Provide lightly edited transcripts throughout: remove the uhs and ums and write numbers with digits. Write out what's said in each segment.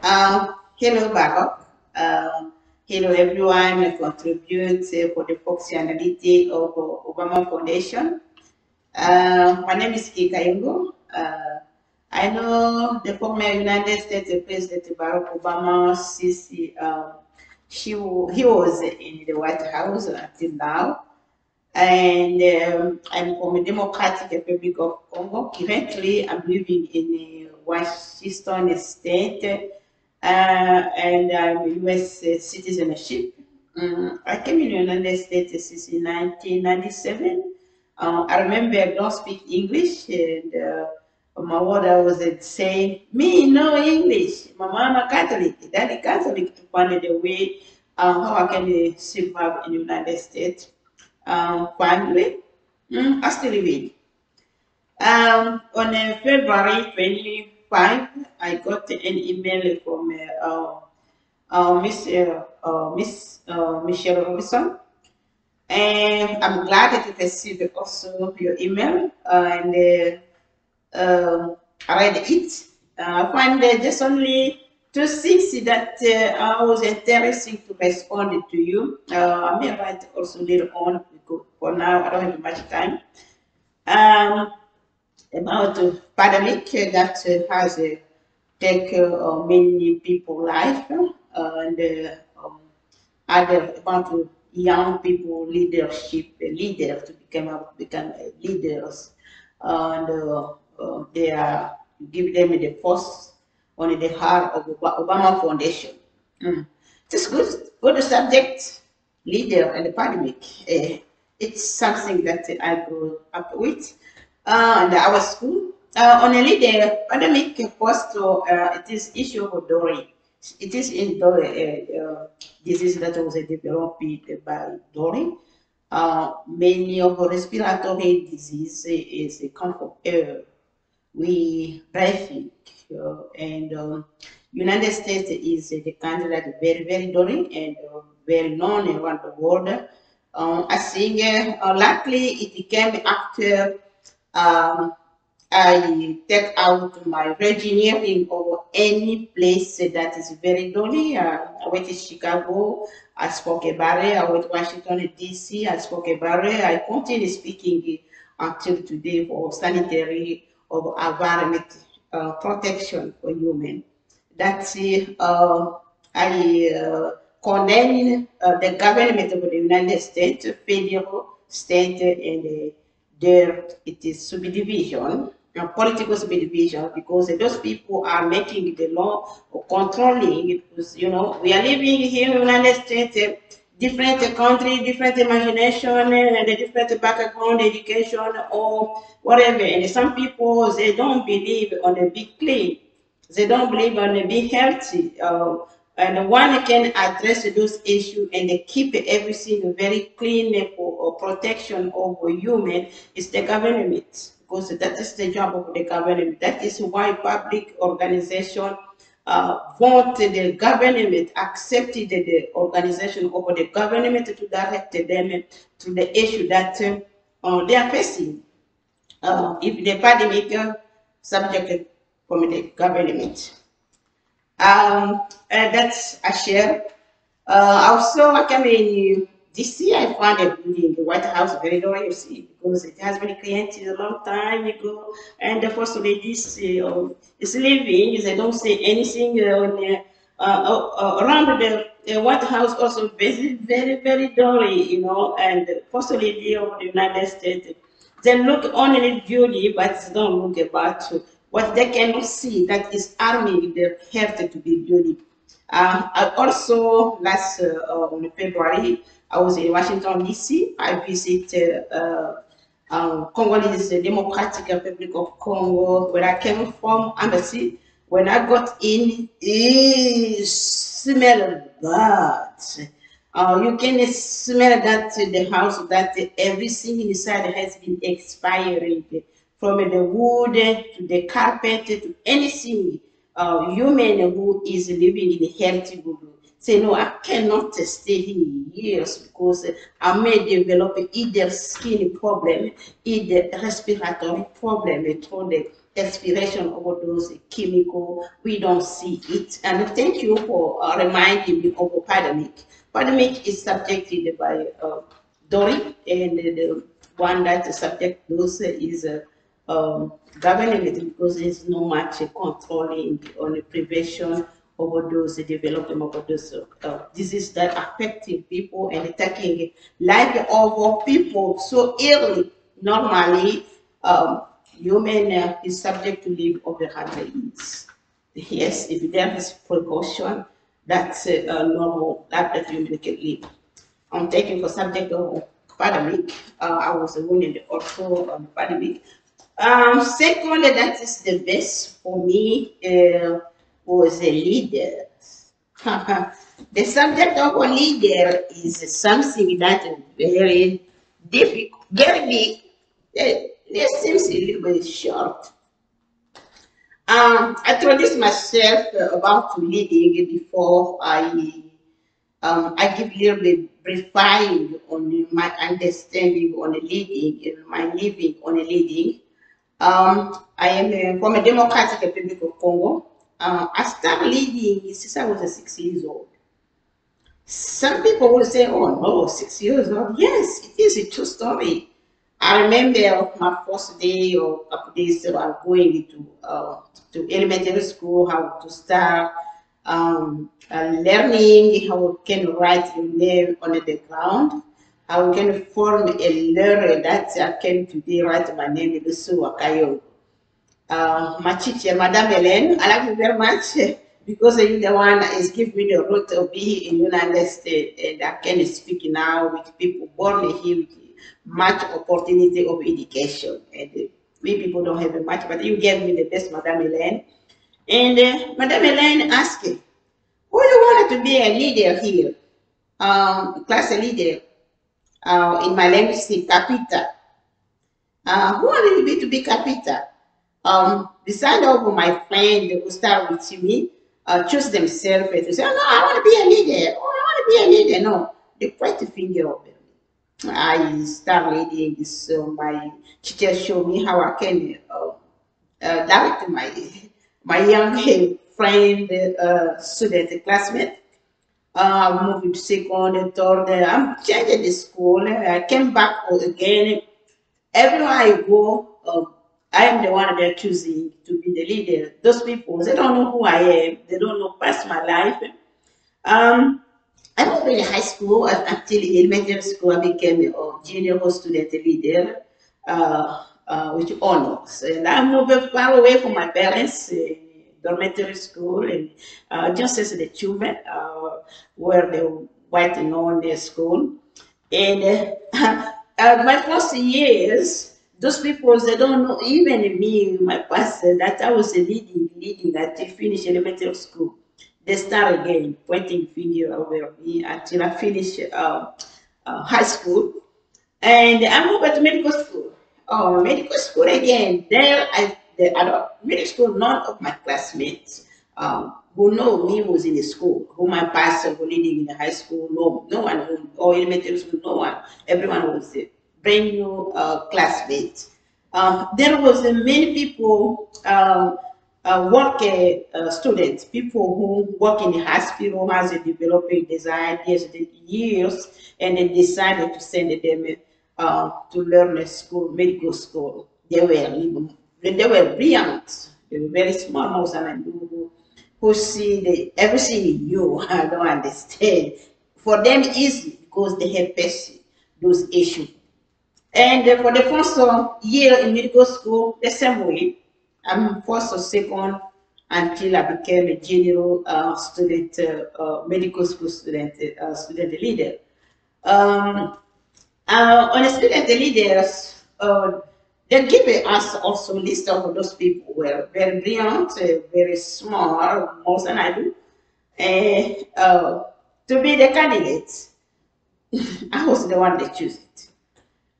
Hello, Barack. Hello, everyone who contributes for the functionality of Obama Foundation. My name is Kika Ingo. I know the former United States President Barack Obama since he was in the White House until now. And I'm from the Democratic Republic of Congo. Currently, I'm living in Washington State, and I'm U.S. Citizenship. I came in the United States since 1997. I remember I don't speak English, and my mother was saying, "Me no English. My mama Catholic, daddy Catholic." To find a way how I can survive in the United States. Finally, I still living. On February 25, I got an email from Michelle Robinson, and I'm glad to receive also your email. I read it. I find just only two things that I was interesting to respond to you. I may write also later on because for now I don't have much time. About the pandemic that has taken many people's life and other about young people leadership leaders to become leaders and they are give them the force on the heart of Obama Foundation. It's good subject, leader and the pandemic. It's something that I grew up with in our school. On a leader pandemic first, it is issue of Dory. It is in Dory disease that was developed by Dory. Many of respiratory disease is come from air. We breathing and United States is the country that is very dirty and very known around the world. I think likely it came after I take out my engineering over any place that is very dirty. I went to Chicago, I spoke about it. I went to Washington, D.C., I spoke about it. I continue speaking until today for sanitary or environment protection for human. That's I condemn the government of the United States, federal, state, and there it is subdivision, political subdivision, because those people are making the law or controlling. Because you know we are living here in the United States, different country, different imagination, and a different background, education, or whatever. And some people they don't believe on a big clean. They don't believe on a being healthy. And one can address those issues and keep everything very clean for protection of human is the government, because that is the job of the government. That is why public organization want the government accepted the organization over the government to direct them to the issue that they are facing. If the pandemic subject from the government. That's a share. Also, I came in DC. I found a building, the White House, very very see because it has been created a long time ago. And the first ladies is living. They don't say anything around the White House. Also, very dirty, you know. And the first lady of the United States, they look only beauty, but they don't look about what they cannot see that is harming their health to be beauty. I also last February I was in Washington D.C. I visited Congolese Democratic Republic of Congo where I came from embassy. When I got in, it smelled bad. You can smell that the house that everything inside has been expiring, from the wood to the carpet to anything. Human who is living in a healthy good say no, I cannot stay here years because I may develop either skin problem, either respiratory problem through expiration of all those chemical, we don't see it. And thank you for reminding me of a pandemic. Pandemic is subjected by Dory, and the one that subject those is governing it, because there's no much controlling on the prevention of those development of those diseases that affecting people and attacking life of people so early. Normally, human is subject to live over 100 years. Yes, if there is precaution, that's normal, that human can live. I'm taking for subject of pandemic. I was wounded also on pandemic. Second, that is the best for me was a leader. The subject of a leader is something that is very difficult, very big. It seems a little bit short. I introduced myself about leading before I give a little bit briefing on my understanding on a leading, my living on a leading. I am from a Democratic Republic of Congo. I started leading since I was 6 years old. Some people will say, oh no, 6 years old. Yes, it is a true story. I remember my first day or couple days going to elementary school, how to start learning how we can write your name on the ground, how we can form a learner that I can today write my name in the Suwakayo. My teacher, Madame Hélène, I love you very much because you're the one that is giving me the root of being in the United States, and I can speak now with people born here with much opportunity of education. And we people don't have much, but you gave me the best, Madame Hélène. And Madame Hélène asked, who you wanted to be a leader here? Class leader. In my language, say Capita. Who wanted me to be Capita? Beside of my friend who start with me, choose themselves to say, oh, no, I want to be a leader. Oh, I want to be a leader. No, they point the finger over me. I start leading this. My teacher showed me how I can direct my young friend, student, classmate. Moving to second and third. I'm changing the school. I came back again. Everywhere I go, I am the one they're choosing to be the leader. Those people, they don't know who I am. They don't know past my life. I moved in high school until elementary school. I became a junior student leader with honors. And I moved far away from my parents, dormitory school, and just as the children were the white known school. And my first years, those people, they don't know, even me, my pastor, that I was leading until finish elementary school. They start again, pointing finger over me until I finish high school. And I moved to medical school. Oh, medical school again. There, the adult medical school, none of my classmates who know me was in the school, who my pastor who leading in the high school, no one, or elementary school, no one. Everyone was a brand new classmate. There was many people, students, people who work in the hospital, has a developing design years, and they decided to send them to learn a school, medical school. They were brilliant. They were very small, most of them who see everything in you. I don't understand. For them, easy because they have faced those issues. And for the first year in medical school, the same way. I'm first or second until I became a general student, medical school student, student leader. On the student leaders, they give us also list of those people who were very brilliant, very smart, more than I do, and to be the candidates. I was the one that chose it.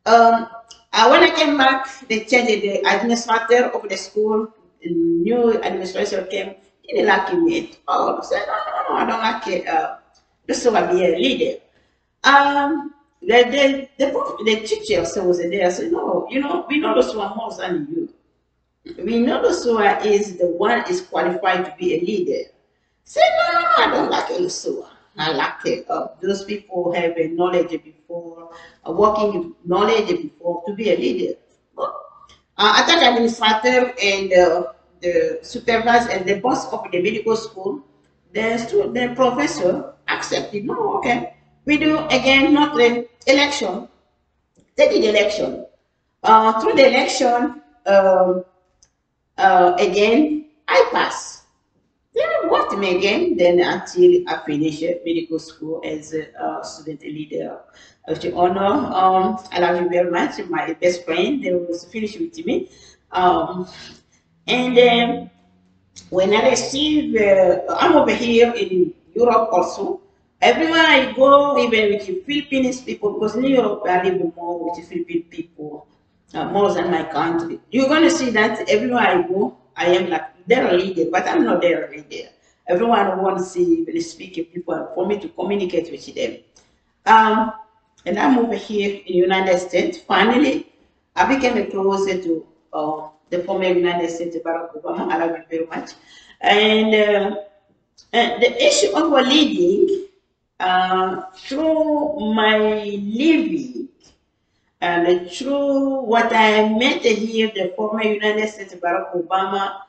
When I came back, they changed the administrator of the school. The new administration came. He didn't like me. Oh, I said, no, I don't like it. This will be a leader. The teacher was there. I said, no, we know those who are more than you. We know Lusua is the one is qualified to be a leader. Say, no, no, no, I don't like Lusua. I like it. Those people have a knowledge before, working knowledge before to be a leader. Attack administrator and the supervisor and the boss of the medical school, the professor accepted. No, okay. We do again not the election. They did election. Through the election, again, I pass. Then I worked me again, then until I finish medical school as a student leader. With honor, I love you very much. My best friend, they was finished with me. And when I receive, I'm over here in Europe also. Everywhere I go, even with the Philippines people, because in Europe I live more with the Philippine people, more than my country. You're going to see that everywhere I go, I am like their leader, but I'm not their leader. Everyone wants to see when speaking people for me to communicate with them. Um, and I'm over here in the United States. Finally, I became closer to the former United States Barack Obama. I love him very much. And the issue of leading through my living and through what I met here, the former United States Barack Obama,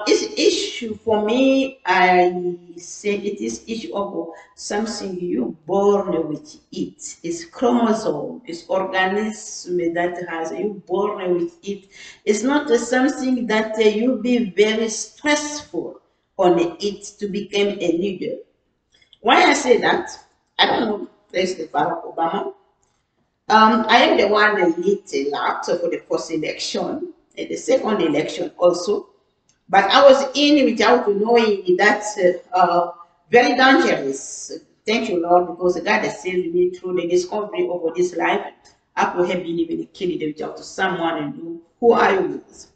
is issue for me. I say it is issue of something you born with it. It's chromosome. It's organism that has you born with it. It's not something that you be very stressful on it to become a leader. Why I say that? I don't know President Barack Obama. I am the one that lead a lot for the first election and the second election also. But I was in without knowing that very dangerous. Thank you, Lord, because God has saved me through the discovery of this life. I could have been even killed without someone and know who I was.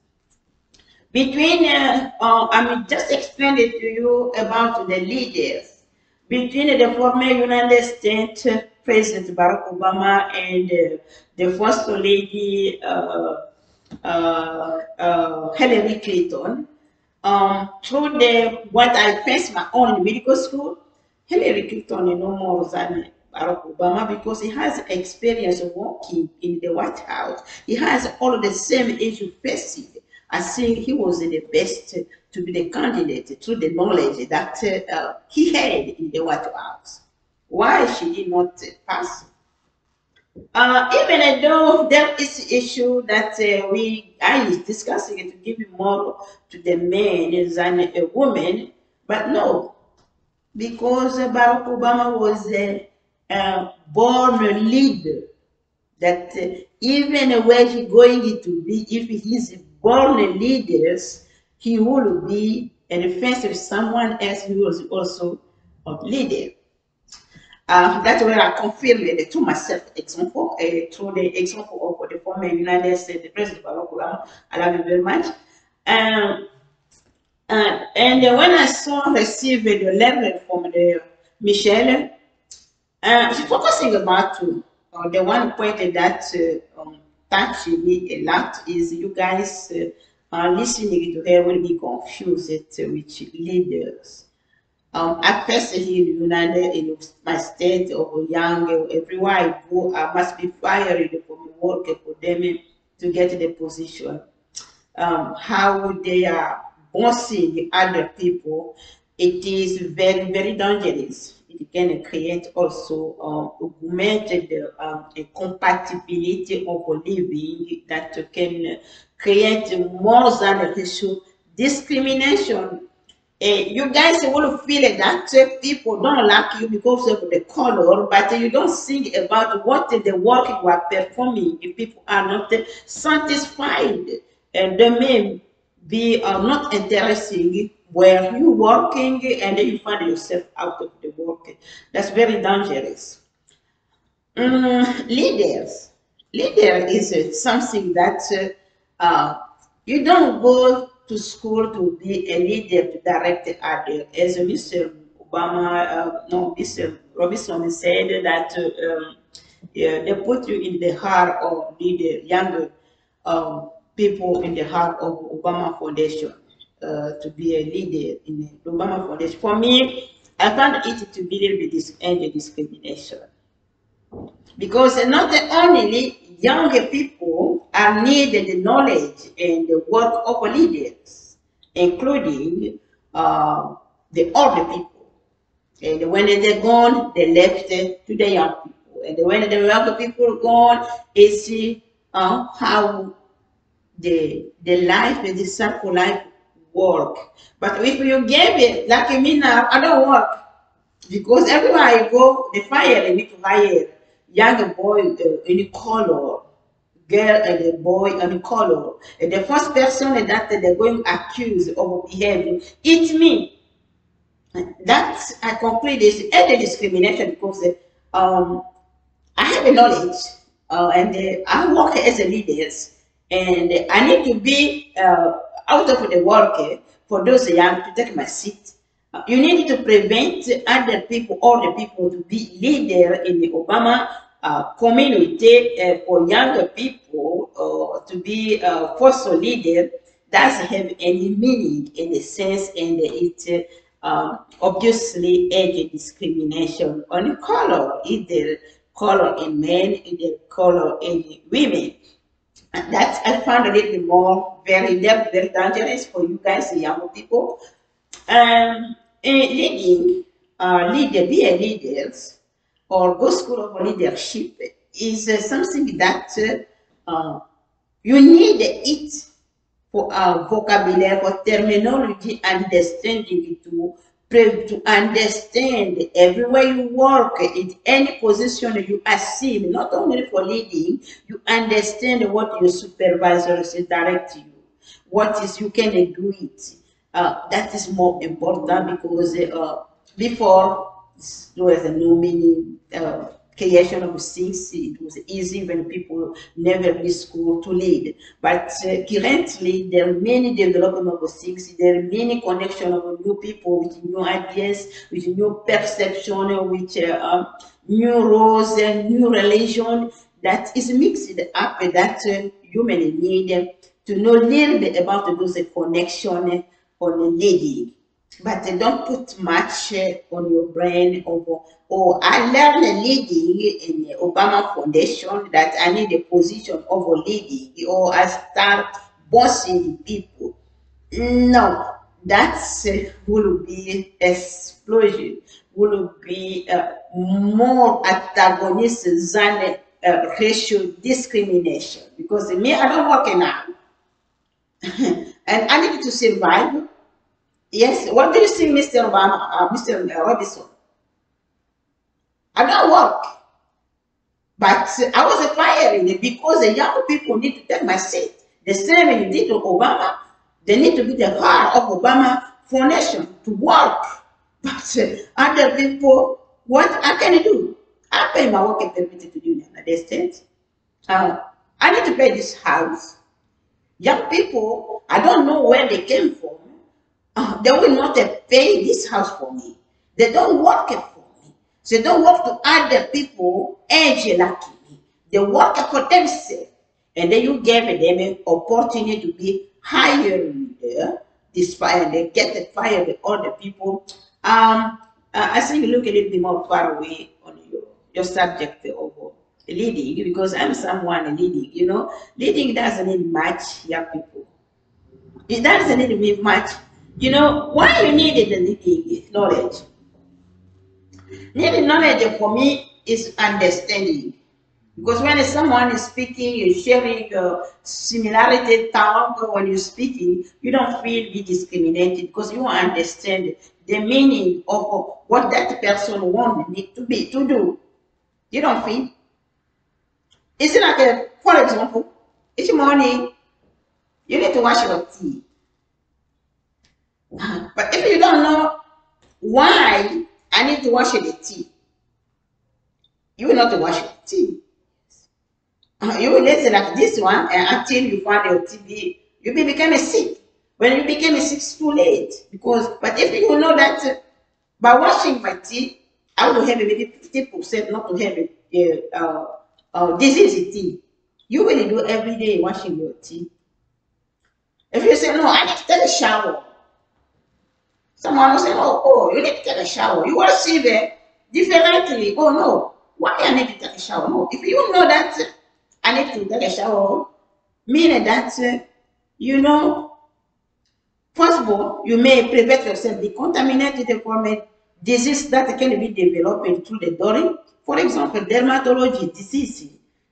Between, I mean, just explain it to you about the leaders. Between the former United States President Barack Obama and the First Lady Hillary Clinton, through the what I faced my own medical school, Hillary Clinton is no more than Barack Obama because he has experience working in the White House. He has all the same issue facing. I think he was the best to be the candidate through the knowledge that he had in the White House. Why she did not pass? Even though there is issue that I is discussing it to give more to the man than a woman, but no, because Barack Obama was a born leader. That even where he going to be, if he's born leaders, he will be in the face of someone else who was also a leader. That's where I confirmed it to myself example, through the example of the former United States President Barack Obama. I love you very much. And when I saw receive the letter from the Michelle, she's focusing about the one point that touched me a lot is you guys listening to her will be confused with leaders. At first, here in United in my state or young, everywhere I go, I must be fired from work for them to get the position. How they are bossing other people, it is very, very dangerous. It can create also augmented a compatibility of living that can create more than racial discrimination. You guys will feel that people don't like you because of the color, but you don't think about what the work you are performing. If people are not satisfied, and they may be not interesting where you working, and then you find yourself out of the work. That's very dangerous. Leaders. Leader is something that you don't go to school to be a leader to direct others. As Mr. Obama, no, Mr. Robinson said that yeah, they put you in the heart of leader, younger people in the heart of Obama Foundation to be a leader in the Obama Foundation. For me, I found it to be a little bit discrimination. Because not only young people are needed the knowledge and the work of leaders, including the older people. And when they're gone, they left to the young people. And when the young people are gone, it's how the life, the circle life work. But if you gave it, like me now, I don't work. Because everywhere I go, the fire, they need to hire young boy in color, girl and a boy in color. And the first person that they're going to accuse of behaving, it's me. That I conclude is any discrimination because I have a knowledge and I work as a leader and I need to be out of the work for those young to take my seat. You need to prevent other people, all the people to be leader in the Obama community for younger people to be first leader doesn't have any meaning in the sense and it obviously age discrimination on color, either color in men, either color in women. And that I found a little bit more very dangerous for you guys, the young people. Leading, be a leaders or go school of leadership is something that you need it for vocabulary, for terminology, understanding to understand everywhere you work, in any position you assume, not only for leading, you understand what your supervisors direct you, what is you can do it. That is more important because before there was no many creation of things. It was easy when people never read school to lead. But currently, there are many development of things. There are many connection of new people with new ideas, with new perception, with new roles and new religion that is mixed up that human need to know a little bit about those connection on leading. But don't put much on your brain of, oh, I learned leading in the Obama Foundation that I need a position of leading, or I start bossing people. No, that's will be explosion, will be more antagonist than racial discrimination. Because me, I don't work now. And I need to survive. Yes, what do you think, Mr. Obama, Mr. Robinson? I don't work, but I was firing because the young people need to take my seat. The same you did to Obama, they need to be the heart of Obama Foundation to work. But other people, what I can do? I pay my working permit to do in the United States. I need to pay this house. Young people, I don't know where they came from. They will not pay this house for me. They don't work it for me. So they don't work to other people age like me. They work for themselves. And then you give them an opportunity to be hired there, despite they get fired with other people. I think you look a little bit more far away on your subject of leading, because I'm someone leading, you know. Leading doesn't need much young people. It doesn't need much. You know, why you needed the leading knowledge? Needing knowledge for me is understanding. Because when someone is speaking, you're sharing similarity tongue when you're speaking, you don't feel be discriminated because you understand the meaning of what that person wants it to do. You don't feel. It's like for example, each morning you need to wash your teeth. But if you don't know why I need to wash the teeth, you will not wash your teeth. You will listen like this one until you find your TB. You will become sick. When you become sick, it's too late. But if you know that by washing my teeth, I will have maybe 50% not to have a disease teeth. You will do every day washing your teeth. If you say, no, I need to take a shower, someone will say, oh, you need to take a shower. You will see it differently. Oh, no, why I need to take a shower? No, if you know that I need to take a shower, meaning that, you know, first of all, you may prevent yourself the contaminated from a disease that can be developed through the body. For example, dermatology disease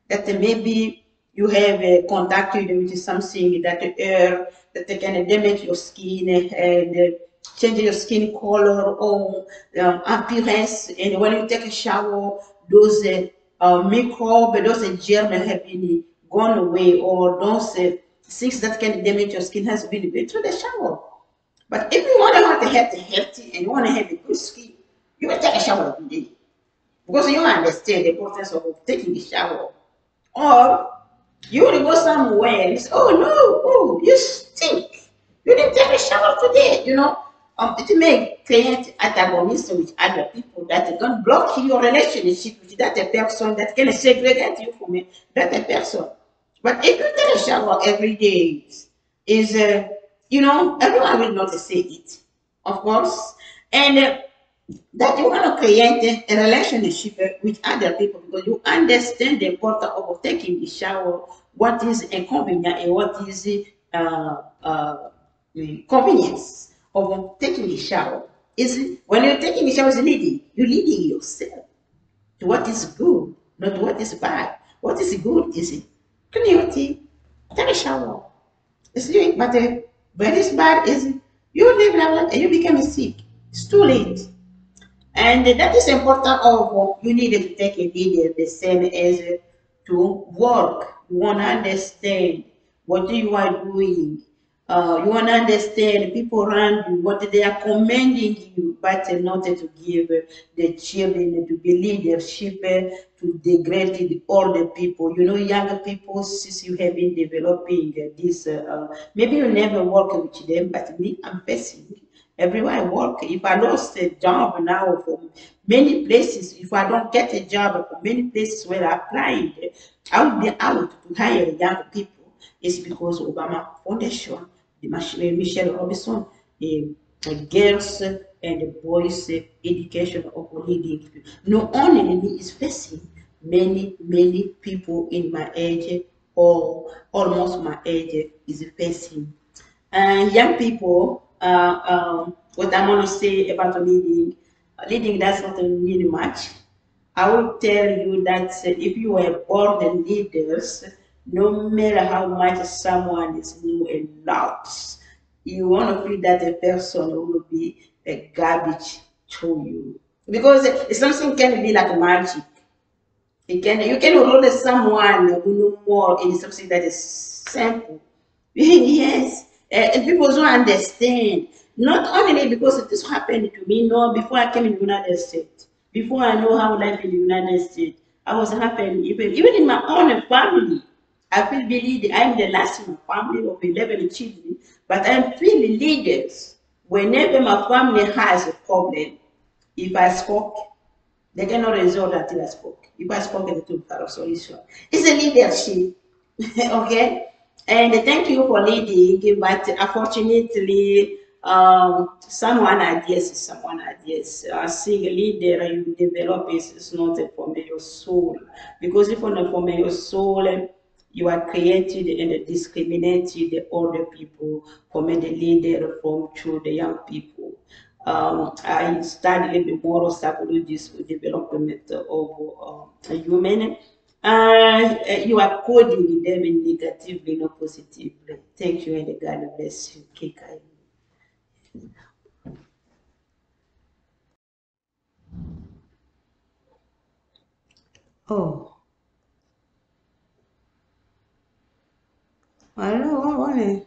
that maybe you have contacted with something that air that can damage your skin and change your skin color or appearance. And when you take a shower, those microbes, those germs have been gone away, or those things that can damage your skin has been through the shower. But if you want to have the healthy and you want to have a good skin, you will take a shower every day because you understand the importance of taking a shower. Or you will go somewhere and say, oh no, oh, you stink. You didn't take a shower today, you know. It may create antagonism with other people that can block your relationship with that person, that can segregate you from that person. But if you take a shower every day, is you know, everyone will not say it, of course, and that you want to create a relationship with other people because you understand the importance of taking the shower, what is inconvenient and what is convenience of taking the shower. Is when you're taking the shower, is leading, you're leading yourself to what is good, not what is bad. What is good is clean your teeth, take a shower. It's doing, but when it's bad is you live like and you become sick. It's too late. And that is important of you need to take a video the same as to work. You want to understand what you are doing. You want to understand people around you, what they are commending you, but not to give the children to be leadership, to degrade the older people. You know, younger people, since you have been developing this, maybe you never work with them, but me, I'm facing everywhere I work. If I lost a job now from many places, if I don't get a job from many places where I applied, I will be out to hire young people. It's because Obama Foundation, the Michelle Robinson, the girls and the boys education of leading people. Not only me is facing many people in my age or almost my age is facing. And young people, what I'm going to say about leading, leading does not mean much. I will tell you that if you were born leaders, no matter how much someone is new and loud, you want to feel that a person will be a garbage to you. Because something can be like magic. You can roll someone who know more in something that is simple. Yes, and people don't understand. Not only because it has happened to me, no, before I came in the United States, before I know how life in the United States, I was happening even in my own family. I feel believe I'm the last in my family of 11 children, but I feel leaders. Whenever my family has a problem, if I spoke, they cannot resolve until I spoke. If I spoke, they took a solution. It's a leadership, okay? And thank you for leading, but unfortunately, someone ideas is someone ideas. Seeing a leader you develop is not from your soul. Because if not from your soul, you are created and discriminated the older people from the leader from to the young people. I studied the moral psychologies for development of human. You are coding them in negatively, not positively. Thank you, and God bless you. Kika. Oh, I don't know what one.